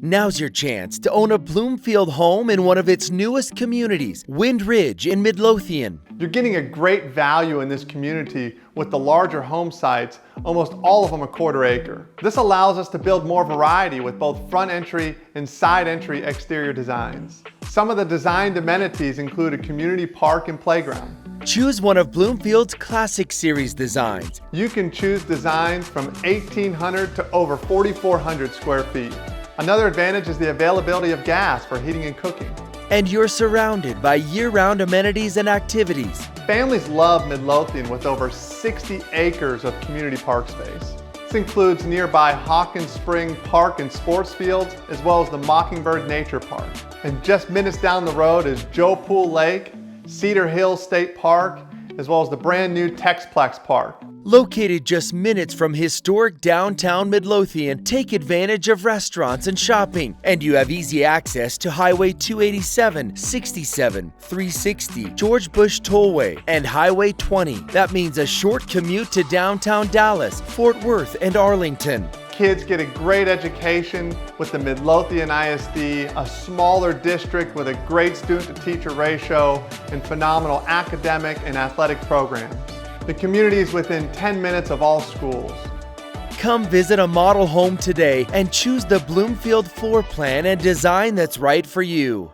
Now's your chance to own a Bloomfield home in one of its newest communities, Wind Ridge in Midlothian. You're getting a great value in this community with the larger home sites, almost all of them a quarter acre. This allows us to build more variety with both front entry and side entry exterior designs. Some of the designed amenities include a community park and playground. Choose one of Bloomfield's Classic Series designs. You can choose designs from 1,800 to over 4,400 square feet. Another advantage is the availability of gas for heating and cooking. And you're surrounded by year-round amenities and activities. Families love Midlothian with over 60 acres of community park space. This includes nearby Hawkins Spring Park and Sports Fields, as well as the Mockingbird Nature Park. And just minutes down the road is Joe Pool Lake, Cedar Hill State Park, as well as the brand new Texplex Park. Located just minutes from historic downtown Midlothian, take advantage of restaurants and shopping. And you have easy access to Highway 287, 67, 360, George Bush Tollway, and Highway 20. That means a short commute to downtown Dallas, Fort Worth, and Arlington. Kids get a great education with the Midlothian ISD, a smaller district with a great student-to-teacher ratio and phenomenal academic and athletic programs. The community is within 10 minutes of all schools. Come visit a model home today and choose the Bloomfield floor plan and design that's right for you.